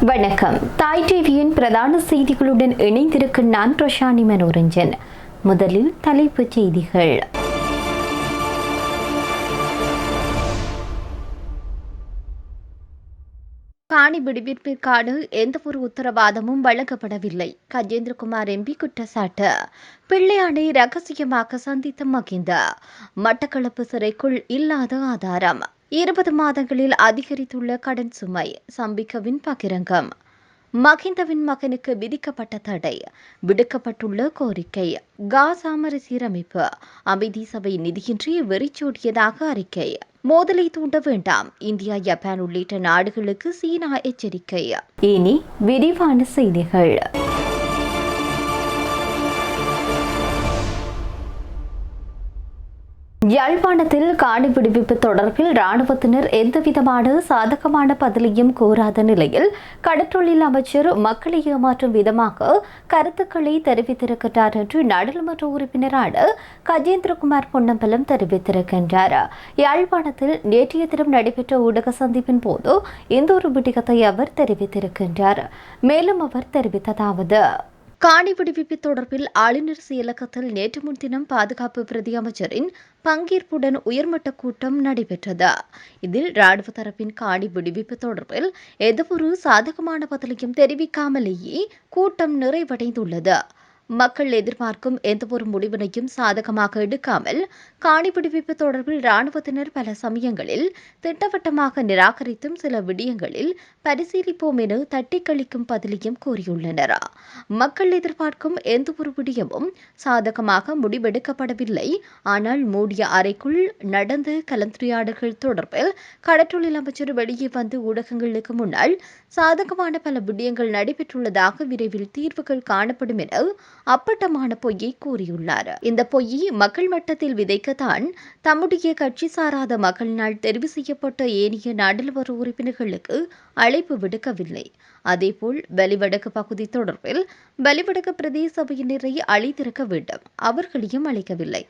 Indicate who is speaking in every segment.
Speaker 1: வணக்கம். தாய் டிவியின் பிரதான செய்திகளுடன் இணைந்திருக்கும் நான் பிரசாந்தி மனோரஞ்சன். முதலில் தலைப்புச் செய்திகள். காணி விடுவிப்பிற்கான எந்தவொரு உத்தரவாதமும் வழங்கப்படவில்லை. கஜேந்திரகுமார் எம்பி குற்றச்சாட்டு. பிள்ளையானை ரகசியமாக சந்தித்த மகிந்த. மட்டக்களப்பு சிறைக்குள் இல்லாத ஆதாரம். 20 மாதங்களில் அதிகரித்துள்ள கடன் சுமை. சம்பிக்கவின் பகிரங்கம். மகிந்தவின் மகனுக்கு விதிக்கப்பட்ட தடை. விடுக்கப்பட்டுள்ள கோரிக்கை. காசா மறுசீரமைப்பு. அமைதி சபை நிதியின்றி வெறிச்சோடியதாக அறிக்கை. மோதலை தூண்ட வேண்டாம். இந்தியா, ஜப்பான் உள்ளிட்ட நாடுகளுக்கு சீனா எச்சரிக்கை. இனி விரிவான செய்திகள். யாழ்ப்பாணத்தில் காணி விடுவிப்பு தொடர்பில் இராணுவத்தினர் எந்தவிதமான சாதகமான பதிலையும் கோராத நிலையில் கடற்றொழில் அமைச்சர் மக்களை ஏமாற்றும் விதமாக கருத்துக்களை தெரிவித்திருக்கிறார் என்று நாடாளுமன்ற உறுப்பினரான கஜேந்திரகுமார் பொன்னம்பலம் தெரிவித்திருக்கின்றார். யாழ்ப்பாணத்தில் நேற்றைய தினம் நடைபெற்ற ஊடக சந்திப்பின் போது இந்த ஒரு விடயத்தை அவர் தெரிவித்திருக்கின்றார். மேலும் அவர் தெரிவித்ததாவது: காணி விடுவிப்பு தொடர்பில் ஆளுநர் செயலகத்தில் நேற்று முன்தினம் பாதுகாப்பு பிரதி அமைச்சரின் பங்கேற்புடன் உயர்மட்ட கூட்டம் நடைபெற்றது. இதில் ராணுவ தரப்பின் காணி விடுவிப்பு தொடர்பில் எந்தவொரு சாதகமான பதிலையும் தெரிவிக்காமலேயே கூட்டம் நிறைவடைந்துள்ளது. மக்கள் எதிர்பார்க்கும் எந்தவொரு முடிவினையும் சாதகமாக எடுக்காமல் காணி விடுவிப்பு தொடர்பில் இராணுவத்தினர் பல சமயங்களில் திட்டவட்டமாக நிராகரித்தும் சில விடயங்களில் பரிசீலிப்போம் என தட்டி கழிக்கும் பதிலையும் கூறியுள்ளனர். மக்கள் எதிர்பார்க்கும் எந்தவொரு விடயமும் சாதகமாக முடிவெடுக்கப்படவில்லை. ஆனால் மூடிய அறைக்குள் நடந்த கலந்துரையாடல்கள் தொடர்பில் கடற்றொழில் அமைச்சர் வெளியே வந்து ஊடகங்களுக்கு முன்னால் சாதகமான பல விடயங்கள் நடைபெற்றுள்ளதாக, விரைவில் தீர்வுகள் காணப்படும் என அப்பட்டமான பொய்யை கூறியுள்ளார். இந்த பொய்யை மக்கள் மட்டத்தில் விதைக்கத்தான் தம்முடைய கட்சி சாராத மக்களினால் தெரிவு செய்யப்பட்ட ஏனைய நாடாளுமன்ற உறுப்பினர்களுக்கு அழைப்பு விடுக்கவில்லை. அதேபோல் வலிவடக்கு பகுதி தொடர்பில் வலிவடக்கு பிரதேச சபையினரை அழைத்திருக்க வேண்டும். அவர்களையும் அழைக்கவில்லை.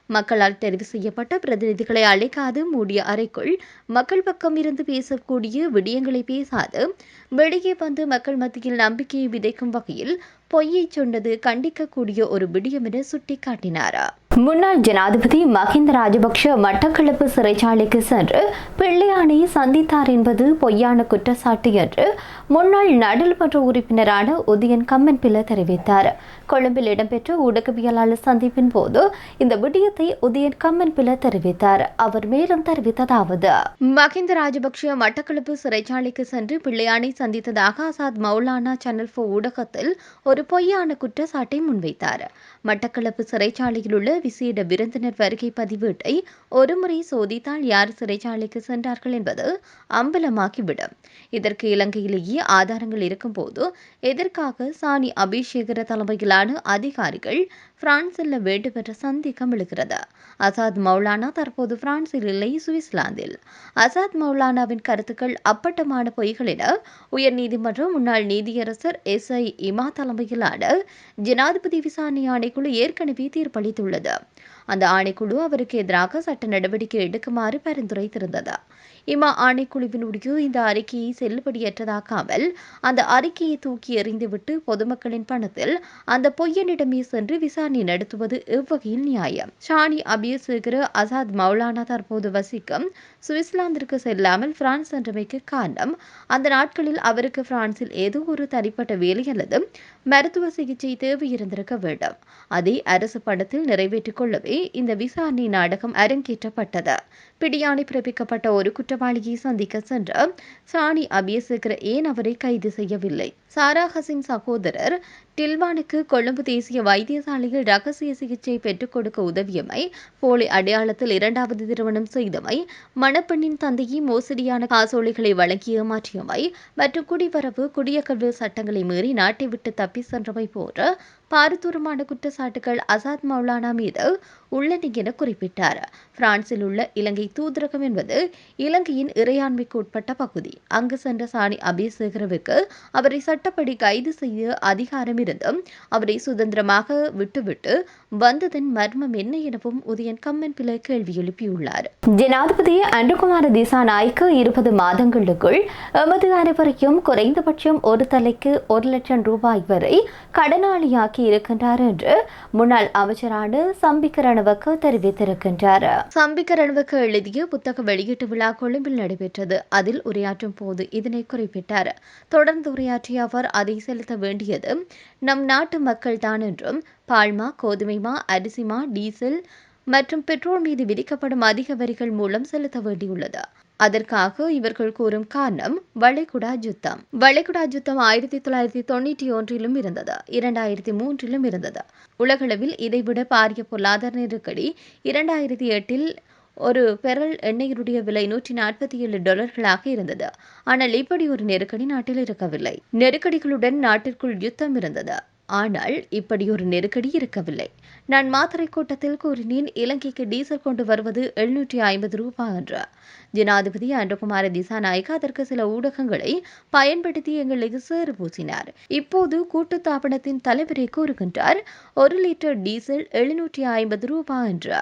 Speaker 1: மக்களால் தெரிவு செய்யப்பட்ட பிரதிநிதிகளை அழைக்காது மூடிய அறைக்குள் மக்கள் பக்கம் இருந்து பேசக்கூடிய விடயங்களை பேசாது வெளியே வந்து மக்கள் மத்தியில் நம்பிக்கையை விதைக்கும் வகையில் பொய்யை சொன்னது கண்டிக்கக்கூடிய ஒரு விடயம் என சுட்டிக்காட்டினார். முன்னாள் ஜனாதிபதி மஹிந்த ராஜபக்ஷ மட்டக்களப்பு சிறைச்சாலைக்கு சென்று பிள்ளையானை சந்தித்தார் என்பது பொய்யான குற்றச்சாட்டு என்று முன்னாள் நாடாளுமன்ற உறுப்பினரான உதயன் கம்மன்பில தெரிவித்தார். கொழும்பில் இடம்பெற்ற ஊடகவியலாளர் சந்திப்பின் போது இந்த விடயத்தை உதயன் கம்மன்பில தெரிவித்தார். அவர் மேலும் தெரிவித்ததாவது: மஹிந்த ராஜபக்ஷ மட்டக்களப்பு சிறைச்சாலைக்கு சென்று பிள்ளையானை சந்தித்ததாக ஆசாத் மௌலானா சேனல் 4 ஊடகத்தில் ஒரு பொய்யான குற்றச்சாட்டை முன்வைத்தார். மட்டக்களப்பு சிறைச்சாலையில் உள்ள விசேட விருந்தினர் வருகை பதிவேட்டை ஒருமுறை சோதித்தால் யார் சிறைச்சாலைக்கு சென்றார்கள் என்பது அம்பலமாகிவிடும். இதற்கு இலங்கையிலேயே ஆதாரங்கள் இருக்கும் போது எதற்காக சாணி அபிஷேகர தலைமையிலான அதிகாரிகள் பிரான்ஸ் செல்ல வேண்டும் என்ற சந்தேகம் எழுகிறது. ஆசாத் மௌலானா தற்போது பிரான்சில் இல்லை, சுவிட்சர்லாந்தில். ஆசாத் மௌலானாவின் கருத்துக்கள் அப்பட்டமான பொய்கள் என உயர்நீதிமன்ற முன்னாள் நீதியரசர் SI இமா தலைமையிலான ஜனாதிபதி விசாரணை ஆணைக்குழு ஏற்கனவே தீர்ப்பளித்துள்ளது. அந்த ஆணைக்குழு அவருக்கு எதிராக சட்ட நடவடிக்கை எடுக்குமாறு பரிந்துரைத்திருந்தது. இமா ஆணைக்குழுவினுடைய இந்த அறிக்கையை செல்லுபடியற்றதாக்காமல் அந்த அறிக்கையை தூக்கி எறிந்துவிட்டு பொதுமக்களின் பணத்தில் அந்த பொய்யனிடமே சென்று விசாரணை நடத்துவது எவ்வகையில் நியாயம்? சாணி அபிஷேகர ஆசாத் மௌலானா தற்போது வசிக்கும் சுவிட்சர்லாந்திற்கு செல்லாமல் பிரான்ஸ் சென்றமைக்கு காரணம், அந்த நாட்களில் அவருக்கு பிரான்சில் ஏதோ ஒரு தனிப்பட்ட வேலை அல்லது மருத்துவ சிகிச்சை தேவை இருந்திருக்க வேண்டும். அதை அரசு படத்தில் நிறைவேற்றிக் கொள்ளவே இந்த விசாரணை நாடகம் அரங்கேற்றப்பட்டது. பிடியாணை பிறப்பிக்கப்பட்ட ஒரு குற்றவாளியை சந்திக்க சென்ற சாணி அபிஷேகர ஏன் அவரை கைது செய்யவில்லை? சாரா ஹசின் சகோதரர் டில்வானுக்கு கொழும்பு தேசிய வைத்தியசாலையில் ரகசிய சிகிச்சை பெற்றுக் கொடுக்க உதவியமை, போலி அடையாளத்தில் 2வது திருமணம் செய்தமை, மணப்பெண்ணின் தந்தையை மோசடியான காசோலைகளை வழங்கி ஏமாற்றியமை மற்றும் குடிவரவு குடியகல்வு சட்டங்களை மீறி நாட்டை விட்டு தப்பி சென்றமை போன்ற பாரதூரமான குற்றச்சாட்டுகள் ஆசாத் மௌலானா மீது உள்ளன என குறிப்பிட்டார். பிரான்சில் உள்ள இலங்கை தூதரகம் என்பது இலங்கையின் இறையாண்மைக்கு உட்பட்ட பகுதி. அங்கு சென்ற சாணி அபிஷேகரவுக்கு அவரை சட்ட சட்டப்படி கைது செய்ய அதிகாரம் இருந்தும் அவரை சுதந்திரமாக விட்டுவிட்டு வந்ததன் மர்மம் என்ன எனவும் உதயன் கம்மன்பிள்ளை கேள்வி எழுப்பியுள்ளார். ஜனாதிபதி அன்ருகுமார திசாநாயக்க 20 மாதங்களுக்குள் எமது அனைவரையும் குறைந்தபட்சம் ஒரு தலைக்கு 1 லட்சம் ரூபாய் வரை கடனாளியாக்கி இருக்கின்றார் என்று முன்னாள் அமைச்சரான சம்பிக்க ரணவக்க தெரிவித்திருக்கின்றார். சம்பிக்க ரணவக்க எழுதிய புத்தக வெளியீட்டு விழா கொழும்பில் நடைபெற்றது. அதில் உரையாற்றும் போது இதனை குறிப்பிட்டார். தொடர்ந்து உரையாற்றிய அவர், அதை செலுத்த வேண்டியது நம் நாட்டு மக்கள் தான் என்றும் பால்மா, கோதுமைமா, அரிசிமா, டீசல் மற்றும் பெட்ரோல் மீது விதிக்கப்படும் அதிக வரிகள் மூலம் செலுத்த வேண்டியுள்ளது. அதற்காக இவர்கள் கூறும் காரணம் வளைகுடா யுத்தம். வளைகுடா யுத்தம் 1991 இருந்தது, 2003 இருந்தது. உலகளவில் இதைவிட பாரிய பொருளாதார நெருக்கடி 2008 ஒரு பெரல் எண்ணெயினுடைய விலை $147 இருந்தது. ஆனால் இப்படி ஒரு நெருக்கடி நாட்டில் இருக்கவில்லை. நெருக்கடிகளுடன் நாட்டிற்குள் யுத்தம் இருந்தது. ஆனால் இப்படி ஒரு நெருக்கடி இருக்கவில்லை. நான் மாத்தறை கூட்டத்தில் கூறினேன், இலங்கைக்கு டீசல் கொண்டு வருவது $750 என்று. ஜனாதிபதி அன்ருகுமார திசாநாயக்க அதற்கு சில ஊடகங்களை பயன்படுத்தி எங்களுக்கு சேறு பூசினார். இப்போது கூட்டுத்தாபனத்தின் தலைவரை கூறுகின்றார் 1 லிட்டர் டீசல் $750 என்று.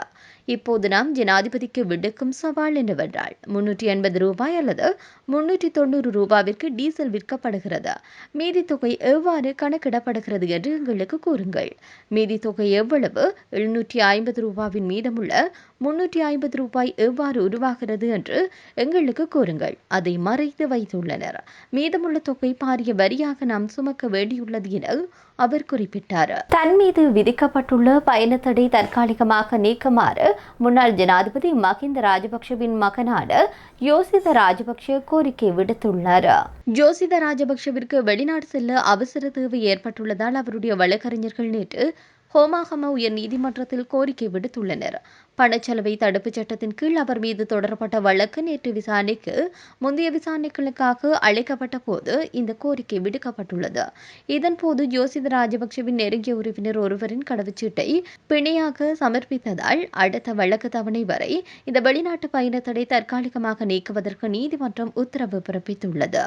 Speaker 1: இப்போது நாம் ஜனாதிபதிக்கு விடுக்கும் சவால் என்னவென்றால், $380 அல்லது $390 டீசல் விற்கப்படுகிறது. மீதி தொகை எவ்வாறு கணக்கிடப்படுகிறது என்று எங்களுக்கு கூறுங்கள். மீதி தொகை எவ்வளவு? $750 மீதமுள்ள $350 எவ்வாறு உருவாகிறது என்று எங்களுக்கு கூறுங்கள். அதை மறைத்து வைத்துள்ளனர். மீதமுள்ள தொகை பாரிய வரியாக நாம் சுமக்க வேண்டியுள்ளது என அவர் குறிப்பிட்டார். தன் மீது விதிக்கப்பட்டுள்ள பயணத்தடை தற்காலிகமாக நீக்குமாறு முன்னாள் ஜனாதிபதி மஹிந்த ராஜபக்ஷவின் மகனான யோசித ராஜபக்ஷ கோரிக்கை விடுத்துள்ளார். யோசித ராஜபக்ஷவிற்கு வெளிநாடு செல்ல அவசர தேவை ஏற்பட்டுள்ளதால் அவருடைய வழக்கறிஞர்கள் நேற்று ஹோமாகம உயர் நீதிமன்றத்தில் கோரிக்கை விடுத்துள்ளனர். பணச்செலவை தடுப்புச் சட்டத்தின் கீழ் அவர் மீது தொடரப்பட்ட வழக்கு நேற்று விசாரணைக்கு முந்தைய விசாரணைகளுக்காக அழைக்கப்பட்ட போது இந்த கோரிக்கை விடுக்கப்பட்டுள்ளது. இதன்போது யோசித ராஜபக்ஷவின் நெருங்கிய உறவினர் ஒருவரின் கடவுச்சீட்டை பிணையாக சமர்ப்பித்ததால் அடுத்த வழக்கு தவணை வரை இந்த வெளிநாட்டு பயணத்தடை தற்காலிகமாக நீக்குவதற்கு நீதிமன்றம் உத்தரவு பிறப்பித்துள்ளது.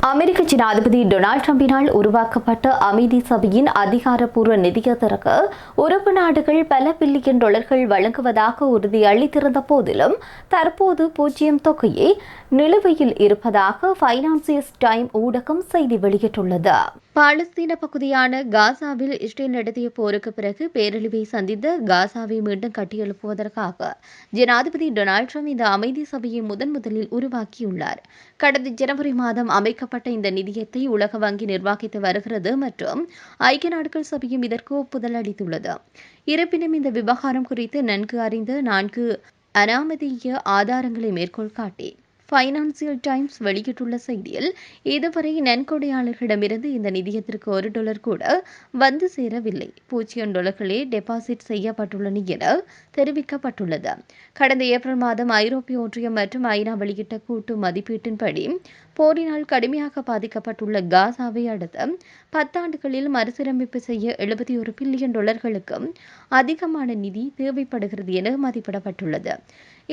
Speaker 1: அமெரிக்க ஜனாதிபதி டொனால்ட் ட்ரம்பினால் உருவாக்கப்பட்ட அமைதி சபையின் அதிகாரப்பூர்வ நிதியத்திற்கு உறுப்பு நாடுகள் பல பில்லியன் டாலர்கள் வழங்குவதாக உறுதி அளித்திருந்த போதிலும் தற்போது 0 தொகையை நிலுவையில் இருப்பதாக ஃபைனான்சியல் டைம் ஊடகம் செய்தி வெளியிட்டுள்ளது. பாலஸ்தீன பகுதியான காசாவில் இஸ்ரேல் நடத்திய போருக்கு பிறகு பேரழிவை சந்தித்த காசாவை மீண்டும் கட்டியெழுப்புவதற்காக ஜனாதிபதி டொனால்ட் ட்ரம்ப் இந்த அமைதி சபையை முதலில் உருவாக்கியுள்ளார். கடந்த ஜனவரி மாதம் அமைக்கப்பட்ட இந்த நிதியத்தை உலக வங்கி நிர்வகித்து வருகிறது மற்றும் ஐக்கிய நாடுகள் சபையும் இதற்கு ஒப்புதல் அளித்துள்ளது. இருப்பினும் இந்த விவகாரம் குறித்து நன்கு அறிந்த 4 அனாமதீய ஆதாரங்களை மேற்கோள் காட்டி ஃபைனான்சியல் டைம்ஸ் வெளியிட்டுள்ள செய்தியில், இதுவரை நன்கொடையாளர்களிடமிருந்து இந்த நிதியத்திற்கு $1 கூட வந்து சேரவில்லை. $0 டெபாசிட் செய்யப்பட்டுள்ளன என தெரிவிக்கப்பட்டுள்ளது. கடந்த ஏப்ரல் மாதம் ஐரோப்பிய ஒன்றியம் மற்றும் ஐநா வெளியிட்ட கூட்டு மதிப்பீட்டின்படி போரினால் கடுமையாக பாதிக்கப்பட்டுள்ள காசாவை அடுத்த 10 ஆண்டுகளில் மறுசீரமைப்பு செய்ய $71 பில்லியன் அதிகமான நிதி தேவைப்படுகிறது என மதிப்பிடப்பட்டுள்ளது.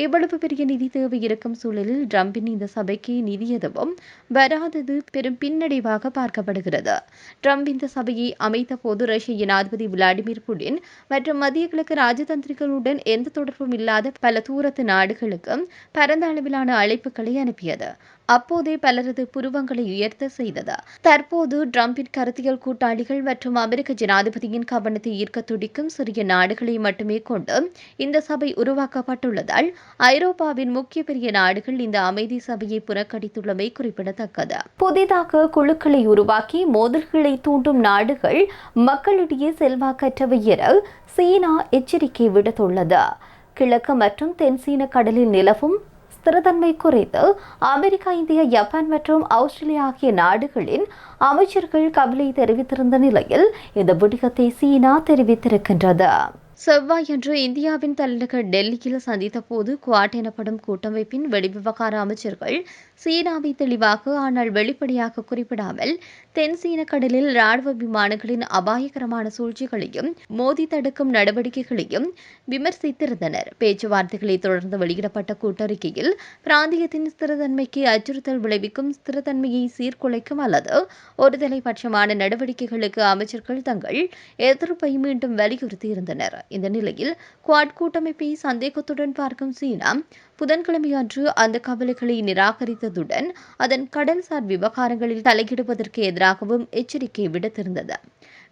Speaker 1: இவ்வளவு பெரிய நிதி தேவை இருக்கும் சூழலில் ட்ரம்பின் இந்த சபைக்கு நிதி எதுவும் வராதது பெரும் பின்னடைவாக பார்க்கப்படுகிறது. ட்ரம்ப் இந்த சபையை அமைத்த போது ரஷ்ய ஜனாதிபதி விளாடிமிர் புடின் மற்றும் மத்திய கிழக்கு ராஜதந்திரிகளுடன் எந்த தொடர்பும் இல்லாத பல தூரத்து நாடுகளுக்கு பரந்த அளவிலான அழைப்புகளை அனுப்பியது. அப்போதே பலரது புருவங்களை உயர்த்த செய்தது. தற்போது ட்ரம்பின் கருத்தியல் கூட்டாளிகள் மற்றும் அமெரிக்க ஜனாதிபதியின் கவனத்தை ஈர்க்க துடிக்கும் சிறிய நாடுகளை மட்டுமே கொண்டு இந்த சபை உருவாக்கப்பட்டுள்ளதால் ஐரோப்பாவின் முக்கிய பெரிய நாடுகள் இந்த அமைதி சபையை புறக்கணித்துள்ளமை குறிப்பிடத்தக்கது. புதிதாக குழுக்களை உருவாக்கி மோதல்களை தூண்டும் நாடுகள் மக்களிடையே செல்வாக்கற்றவை என சீனா எச்சரிக்கை விடுத்துள்ளது. கிழக்கு மற்றும் தென் சீன கடலில் நிலவும் ஸ்திரத்தன்மை குறித்து அமெரிக்கா, இந்தியா, ஜப்பான் மற்றும் ஆஸ்திரேலியா ஆகிய நாடுகளின் அமைச்சர்கள் கவலை தெரிவித்திருந்த நிலையில் இந்த விடயத்தை சீனா தெரிவித்திருக்கின்றது. செவ்வாயன்று இந்தியாவின் தலைநகர் டெல்லியில் சந்தித்த போது குவாட் எனப்படும் கூட்டமைப்பின் வெளிவிவகார அமைச்சர்கள் சீனாவை தெளிவாக ஆனால் வெளிப்படையாக குறிப்பிடாமல் தென் சீன கடலில் ராணுவ விமானங்களின் அபாயகரமான சூழ்ச்சிகளையும் மோதி தடுக்கும் நடவடிக்கைகளையும் விமர்சித்திருந்தனர். பேச்சுவார்த்தைகளை தொடர்ந்து வெளியிடப்பட்ட கூட்டறிக்கையில் பிராந்தியத்தின் ஸ்திரத்தன்மைக்கு அச்சுறுத்தல் விளைவிக்கும், ஸ்திரத்தன்மையை சீர்குலைக்கும் அல்லது ஒருதலைபட்சமான நடவடிக்கைகளுக்கு அமைச்சர்கள் தங்கள் எதிர்ப்பை மீண்டும் வலியுறுத்தியிருந்தனர். இந்த நிலையில் குவாட் கூட்டமைப்பை சந்தேகத்துடன் பார்க்கும் சீனா புதன்கிழமை அன்று அந்த கவலைகளை நிராகரித்ததுடன் அதன் கடல்சார் விவகாரங்களில் தலையிடுவதற்கு எதிராகவும் எச்சரிக்கை விடுத்திருந்தது.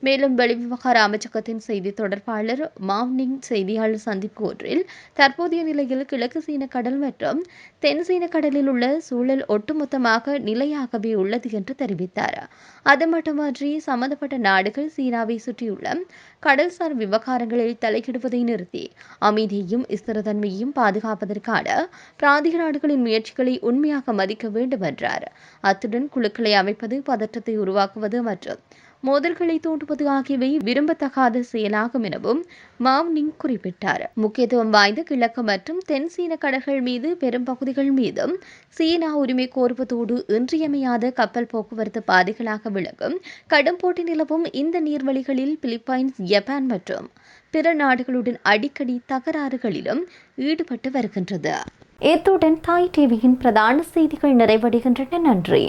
Speaker 1: மேலும் வெளிவிவகார அமைச்சகத்தின் செய்தி தொடர்பாளர் மாவ்னிங் செய்தியாளர் சந்திப்பு ஒன்றில் தற்போதைய நிலையில் கிழக்கு சீன கடல் மற்றும் தென் சீன கடலில் உள்ள சூழல் ஒட்டுமொத்தமாக நிலையாகவே உள்ளது என்று தெரிவித்தார். அது மட்டுமன்றி சம்பந்தப்பட்ட நாடுகள் சீனாவை சுற்றியுள்ள கடல்சார் விவகாரங்களில் தலையிடுவதை நிறுத்தி அமைதியையும் ஸ்திரத்தன்மையையும் பாதுகாப்பதற்கான பிராந்திய நாடுகளின் முயற்சிகளை உண்மையாக மதிக்க வேண்டும் என்றார். அத்துடன் குழுக்களை அமைப்பது, பதற்றத்தை உருவாக்குவது மற்றும் மோதல்களை தூண்டுவது ஆகியவை விரும்பத்தகாத செயலாகும் எனவும் மாவ்னிங் குறிப்பிட்டார். முக்கியத்துவம் வாய்ந்த கிழக்கு மற்றும் தென் சீன கடல்கள் மீது பெரும் பகுதிகள் மீதும் சீனா உரிமை கோருவதோடு இன்றியமையாத கப்பல் போக்குவரத்து பாதைகளாக விளங்கும் கடும் போட்டி நிலவும் இந்த நீர்வழிகளில் பிலிப்பைன்ஸ், ஜப்பான் மற்றும் பிற நாடுகளுடன் அடிக்கடி தகராறுகளிலும் ஈடுபட்டு வருகின்றது. இத்துடன் தாய் டிவியின் பிரதான செய்திகள் நிறைவடைகின்றன. நன்றி.